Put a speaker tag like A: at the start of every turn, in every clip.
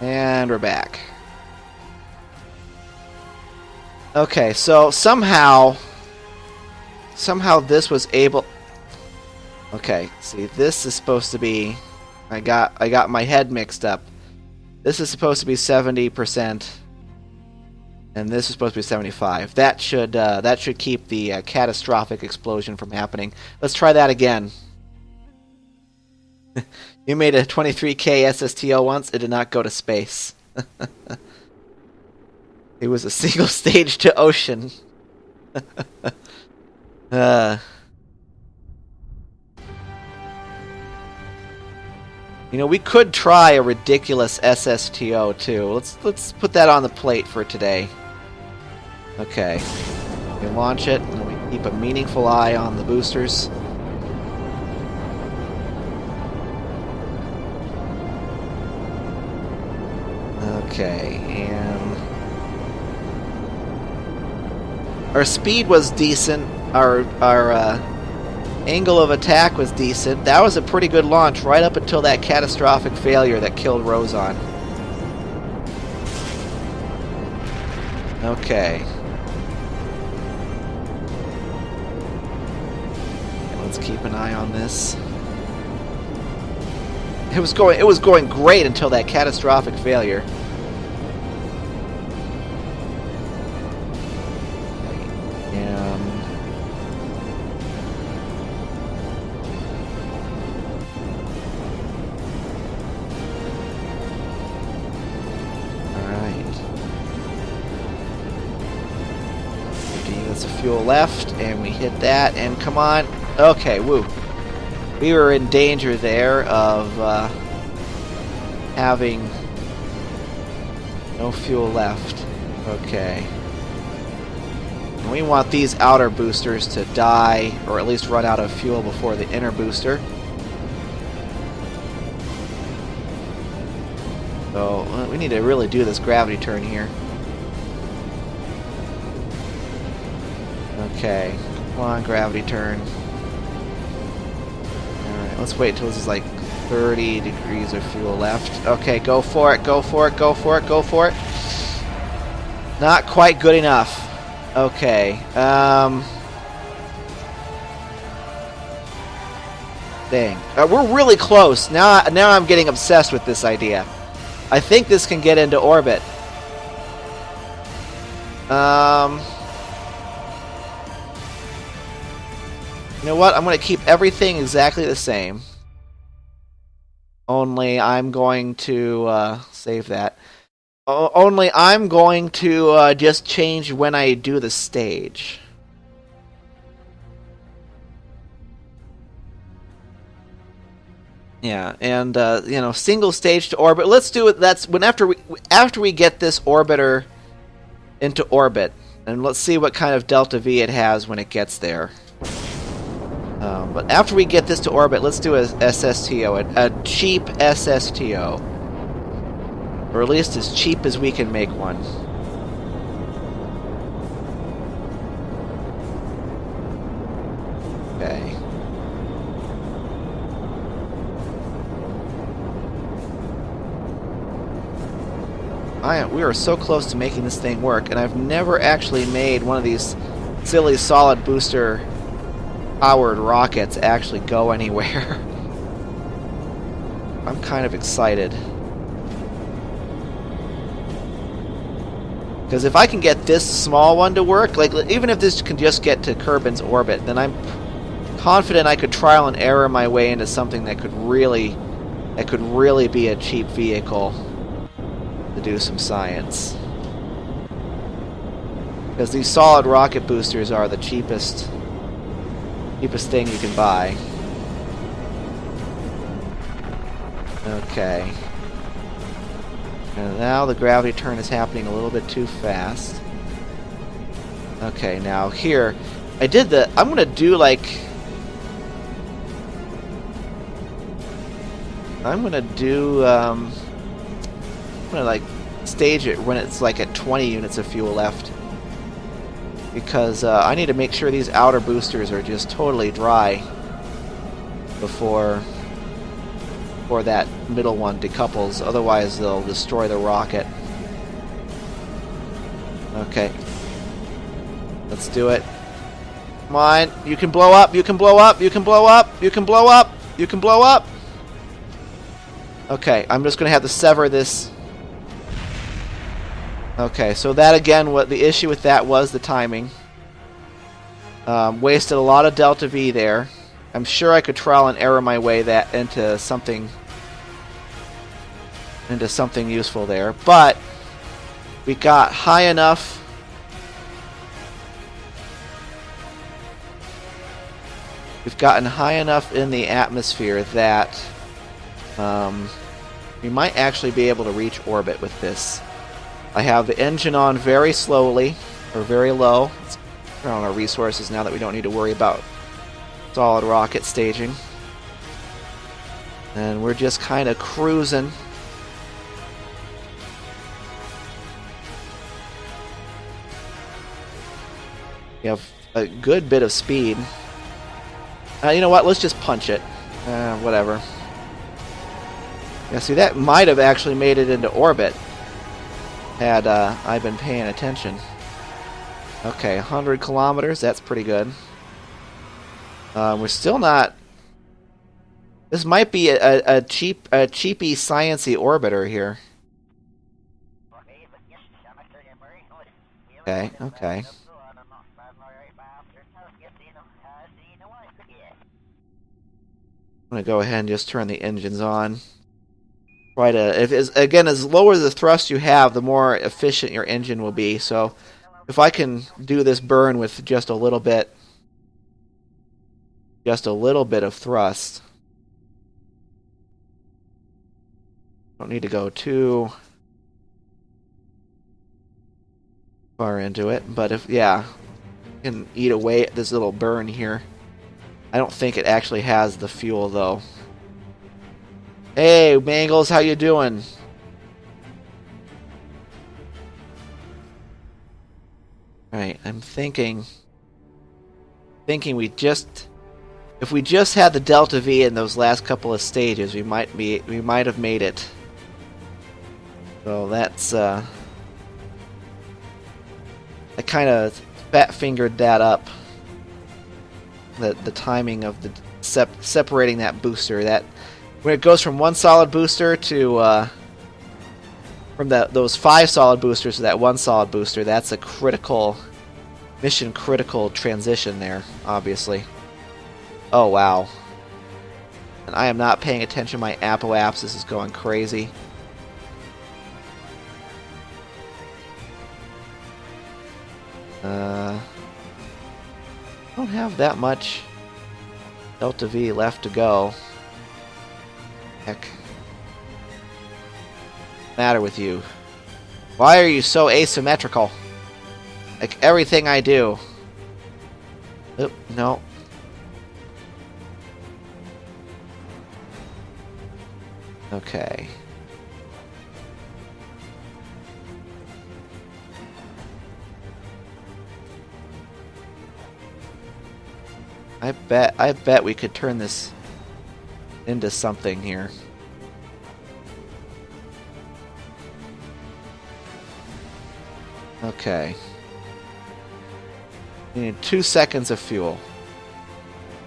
A: And we're back. Okay, so somehow this was able... Okay, see, this is supposed to be... I got my head mixed up. This is supposed to be 70%, and this is supposed to be 75. That should keep the catastrophic explosion from happening. Let's try that again. You made a 23K SSTO once. It did not go to space. It was a single stage to ocean. You know, we could try a ridiculous SSTO too. Let's put that on the plate for today. Okay. We launch it, and we keep a meaningful eye on the boosters. Okay, and our speed was decent. Our angle of attack was decent. That was a pretty good launch right up until that catastrophic failure that killed Rozon. Okay. Let's keep an eye on this. It was going great until that catastrophic failure. Fuel left, and we hit that, and come on. Okay, woo. We were in danger there of having no fuel left. Okay. And we want these outer boosters to die, or at least run out of fuel before the inner booster. So, we need to really do this gravity turn here. Okay, come on, gravity turn. Alright, let's wait until this is like 30 degrees of fuel left. Okay, go for it, go for it, go for it, go for it. Not quite good enough. Okay, dang. We're really close. Now I'm getting obsessed with this idea. I think this can get into orbit. You know what? I'm going to keep everything exactly the same. Only I'm going to save that. Only I'm going to just change when I do the stage. Yeah, and you know, single stage to orbit. Let's do it. That's when after we get this orbiter into orbit, and let's see what kind of delta V it has when it gets there. But after we get this to orbit, let's do a SSTO, a cheap SSTO. Or at least as cheap as we can make one. Okay. We are so close to making this thing work, and I've never actually made one of these silly solid booster powered rockets actually go anywhere. I'm kind of excited. Because if I can get this small one to work, like even if this can just get to Kerbin's orbit, then I'm confident I could trial and error my way into something that could really be a cheap vehicle to do some science. Because these solid rocket boosters are the cheapest thing you can buy. Okay. And now the gravity turn is happening a little bit too fast. Okay, now here, I'm gonna do like... I'm gonna like stage it when it's like at 20 units of fuel left. Because I need to make sure these outer boosters are just totally dry before before that middle one decouples. Otherwise, they'll destroy the rocket. Okay. Let's do it. Come on. You can blow up. You can blow up. You can blow up. You can blow up. You can blow up. Okay. I'm just going to have to sever this. Okay. So that, again, what the issue with that was the timing. Wasted a lot of delta V there. I'm sure I could trial and error my way that into something useful there, but we got high enough. We've gotten high enough in the atmosphere that we might actually be able to reach orbit with this. I have the engine on very slowly, or very low. Let's turn on our resources now that we don't need to worry about solid rocket staging. And we're just kind of cruising. We have a good bit of speed. You know what? Let's just punch it. Whatever. Yeah, see, that might have actually made it into orbit had I been paying attention. Okay, 100 kilometers. That's pretty good. We're still not... This might be a cheapy, sciencey orbiter here. Okay, okay. I'm going to go ahead and just turn the engines on. Try to... again, as lower the thrust you have, the more efficient your engine will be. So, if I can do this burn with just a little bit of thrust. Don't need to go too far into it, but if, yeah, can eat away at this little burn here. I don't think it actually has the fuel though. Hey, Mangles, how you doing? Alright, I'm thinking we just... If we just had the Delta V in those last couple of stages, we might have made it. So that's I kind of fat-fingered that up. The timing of the separating that booster. That when it goes from one solid booster to from those 5 solid boosters to that 1 solid booster, that's a critical, mission critical transition there, obviously. Oh, wow. And I am not paying attention. My apoapsis is going crazy. I don't have that much Delta V left to go. Heck. What's the matter with you? Why are you so asymmetrical? Like everything I do. Oop, no. Okay. I bet we could turn this into something here. Okay. We need 2 seconds of fuel.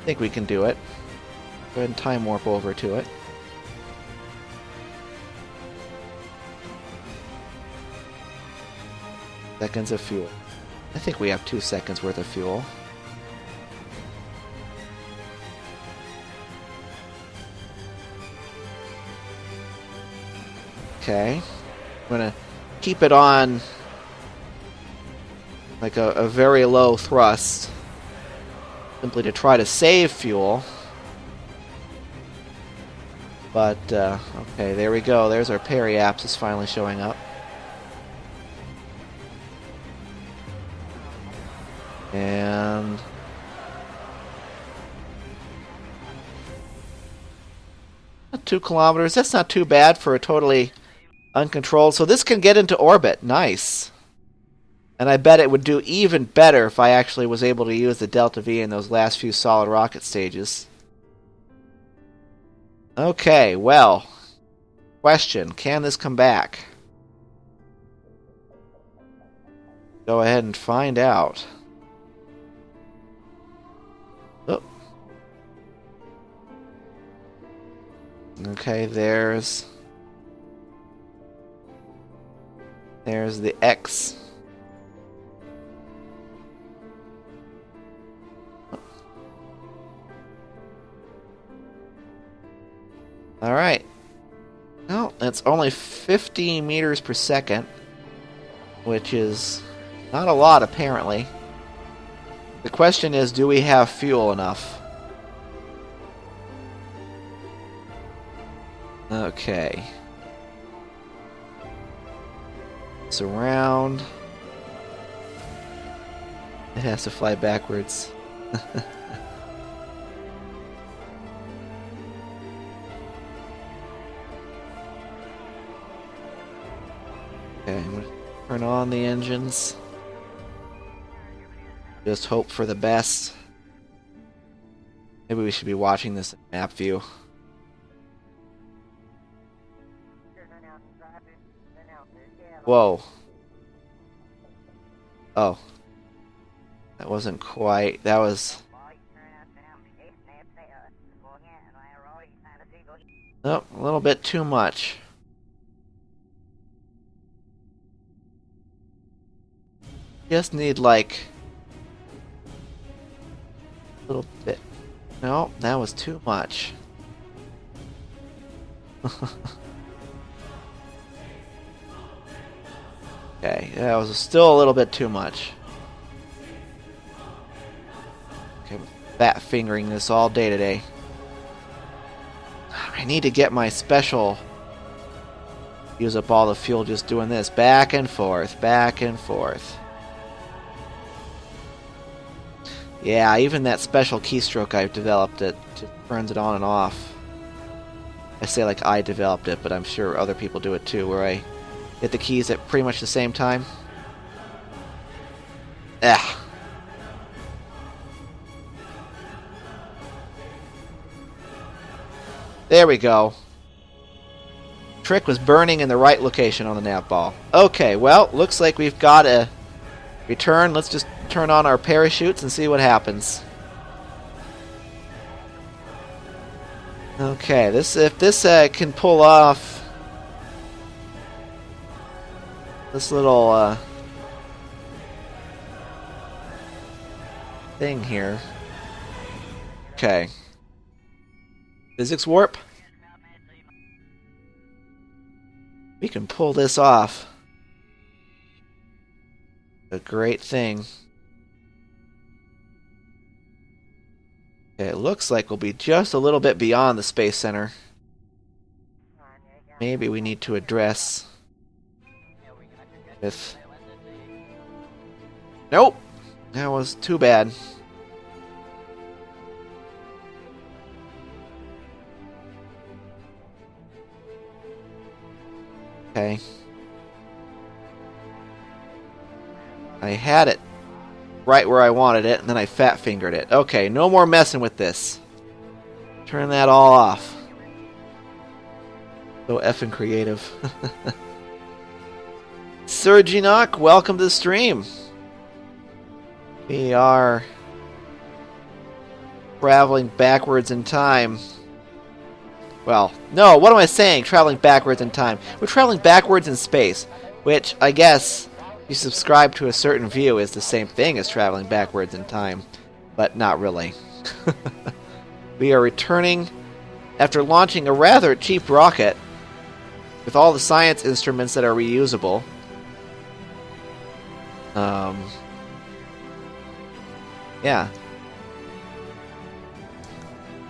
A: I think we can do it. Go ahead and time warp over to it. Seconds of fuel. I think we have 2 seconds worth of fuel. Okay. I'm gonna keep it on like a very low thrust, simply to try to save fuel. But, okay, there we go. There's our periapsis finally showing up. And... Not 2 kilometers. That's not too bad for a totally uncontrolled. So this can get into orbit. Nice. And I bet it would do even better if I actually was able to use the Delta V in those last few solid rocket stages. Okay, well, question, can this come back? Go ahead and find out. Oh. Okay, there's the X. Alright. No, it's only 50 meters per second, which is not a lot, apparently. The question is, do we have fuel enough? Okay. It's around. It has to fly backwards. Okay, I'm gonna turn on the engines. Just hope for the best. Maybe we should be watching this in map view. Whoa. Oh. That wasn't quite. That was... Oh, a little bit too much. Just need like... a little bit. No, that was too much. Okay, that was still a little bit too much. Okay, fat fingering this all day today. I need to get my special. Use up all the fuel just doing this. Back and forth, back and forth. Yeah, even that special keystroke I've developed, it just turns it on and off. I say like I developed it, but I'm sure other people do it too, where I hit the keys at pretty much the same time. Ah. There we go. Trick was burning in the right location on the nav ball. Okay, well, looks like we've got a return. Let's just turn on our parachutes and see what happens. Okay, if this can pull off this little thing here. Okay. Physics warp. We can pull this off. A great thing. Okay, it looks like we'll be just a little bit beyond the Space Center. Maybe we need to address with... Nope! That was too bad. Okay. I had it right where I wanted it, and then I fat fingered it. Okay, no more messing with this. Turn that all off. So effing creative. Surginok, welcome to the stream. We are traveling backwards in time. Well, no, what am I saying? Traveling backwards in time. We're traveling backwards in space, which I guess if you subscribe to a certain view is the same thing as traveling backwards in time, but not really. We are returning after launching a rather cheap rocket with all the science instruments that are reusable. Yeah.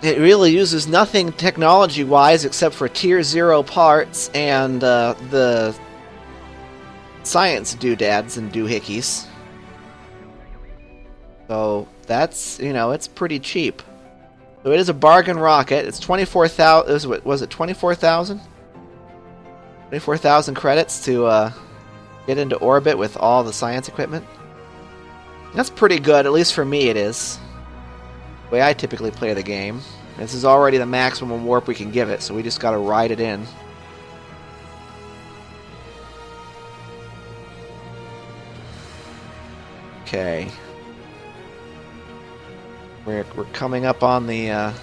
A: It really uses nothing technology-wise except for Tier 0 parts and the science doodads and doohickeys. So that's, you know, it's pretty cheap. So it is a bargain rocket. It's 24,000. Was it 24,000? 24,000 credits to get into orbit with all the science equipment. That's pretty good, at least for me it is. The way I typically play the game. This is already the maximum warp we can give it, so we just gotta ride it in. Okay. We're coming up on the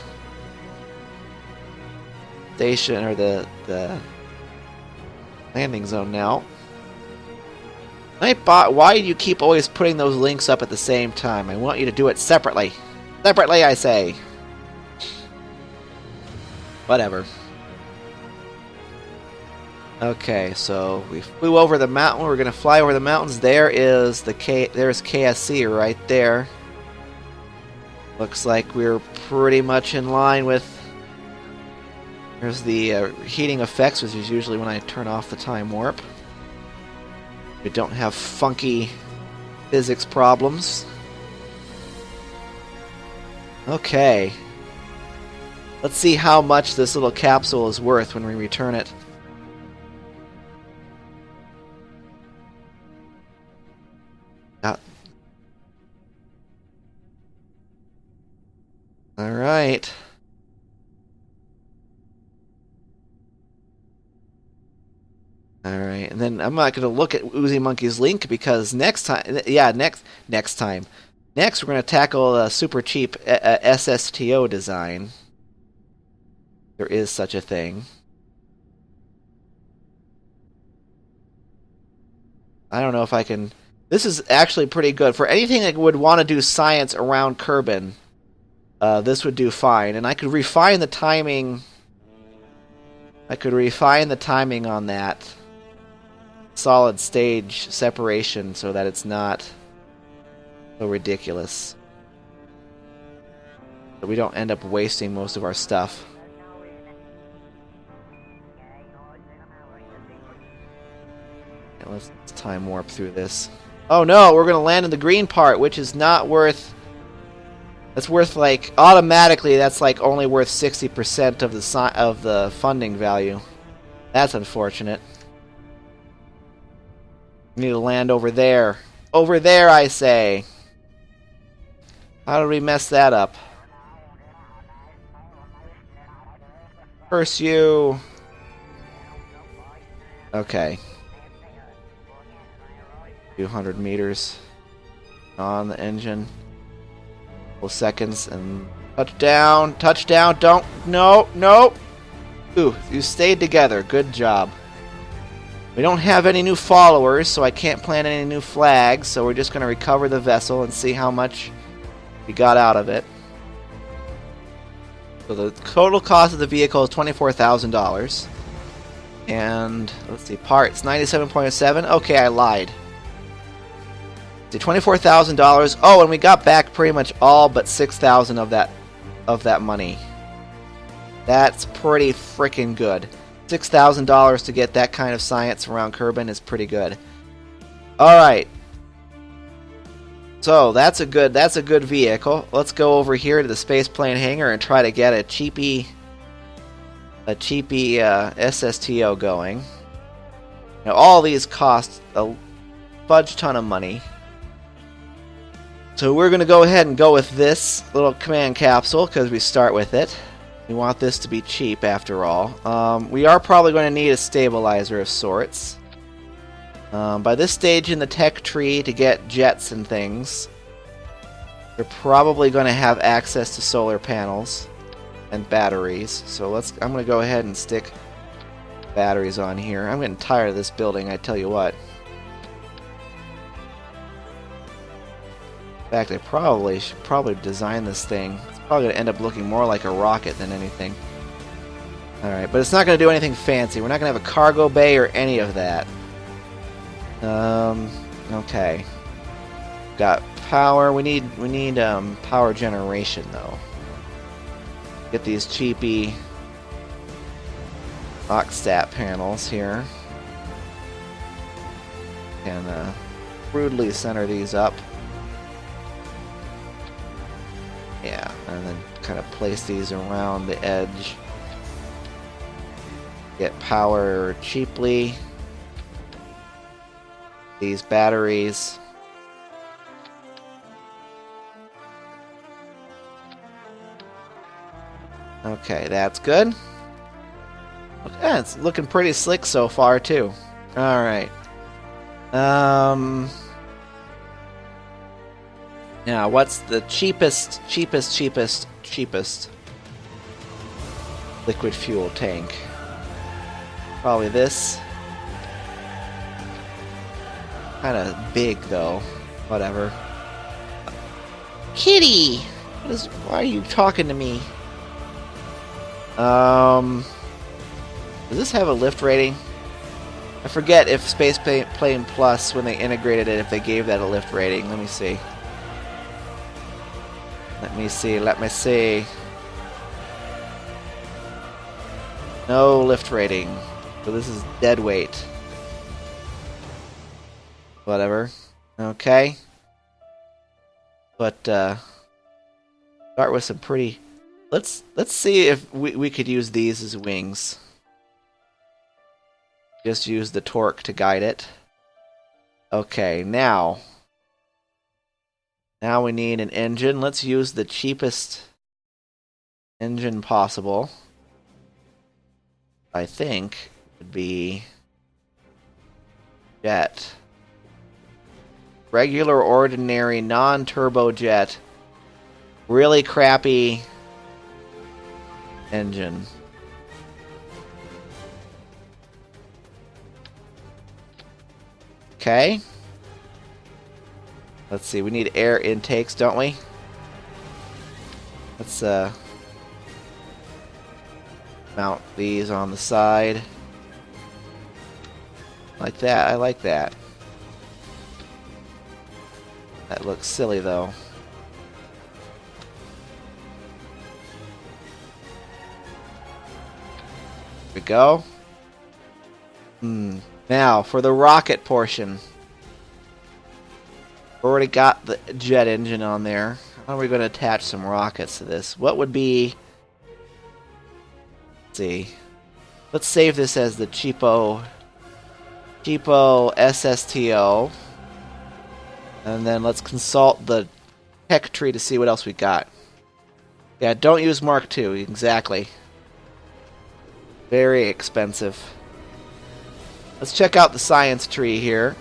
A: station, or the landing zone now. Nightbot, why do you keep always putting those links up at the same time? I want you to do it separately. Separately, I say. Whatever. Okay, so we flew over the mountain. We're gonna fly over the mountains. There's KSC right there. Looks like we're pretty much in line with... There's the heating effects, which is usually when I turn off the time warp. We don't have funky physics problems. Okay. Let's see how much this little capsule is worth when we return it. Alright. Alright, and then I'm not going to look at Oozy Monkey's link because next time, next time. Next, we're going to tackle a super cheap SSTO design. There is such a thing. I don't know if I can... This is actually pretty good. For anything that would want to do science around Kerbin, this would do fine. And I could refine the timing... on that solid stage separation so that it's not so ridiculous. So we don't end up wasting most of our stuff. And let's time warp through this. Oh no, we're going to land in the green part, which is not worth... That's worth, like, automatically, that's, like, only worth 60% of the funding value. That's unfortunate. We need to land over there. Over there, I say! How did we mess that up? Curse you! Okay. 200 meters on the engine. Seconds and touchdown, don't, no. Ooh, you stayed together, good job. We don't have any new followers, so I can't plant any new flags, so we're just going to recover the vessel and see how much we got out of it. So the total cost of the vehicle is $24,000. And, let's see, parts, 97.7. Okay, I lied. $24,000. Oh, and we got back pretty much all but $6,000 of that money. That's pretty freaking good. $6,000 to get that kind of science around Kerbin is pretty good. All right. So that's a good vehicle. Let's go over here to the spaceplane hangar and try to get a cheapy SSTO going. Now all these cost a fudge ton of money. So we're going to go ahead and go with this little command capsule because we start with it. We want this to be cheap after all. We are probably going to need a stabilizer of sorts. By this stage in the tech tree to get jets and things, we're probably going to have access to solar panels and batteries. So I'm going to go ahead and stick batteries on here. I'm getting tired of this building, I tell you what. In fact, I should design this thing. It's probably going to end up looking more like a rocket than anything. Alright, but it's not going to do anything fancy. We're not going to have a cargo bay or any of that. Okay. Got power. We need power generation, though. Get these cheapy Oxstat panels here. And crudely center these up. Yeah, and then kind of place these around the edge. Get power cheaply. These batteries. Okay, that's good. Yeah, it's looking pretty slick so far, too. Alright. Now, what's the cheapest liquid fuel tank? Probably this. Kind of big, though. Whatever. Kitty! Why are you talking to me? Does this have a lift rating? I forget if Space Plane Plus, when they integrated it, if they gave that a lift rating. Let me see. Let me see. No lift rating. So this is dead weight. Whatever. Okay. But, start with some pretty... Let's see if we could use these as wings. Just use the torque to guide it. Okay, now we need an engine. Let's use the cheapest engine possible. I think would be jet. Regular, ordinary, non-turbo jet. Really crappy engine. Okay. Let's see, we need air intakes, don't we? Let's mount these on the side. Like that, I like that. That looks silly though. Here we go. Now, for the rocket portion. We already got the jet engine on there. How are we going to attach some rockets to this? What would be... Let's see. Let's save this as the cheapo SSTO. And then let's consult the tech tree to see what else we got. Yeah, don't use Mark II. Exactly. Very expensive. Let's check out the science tree here.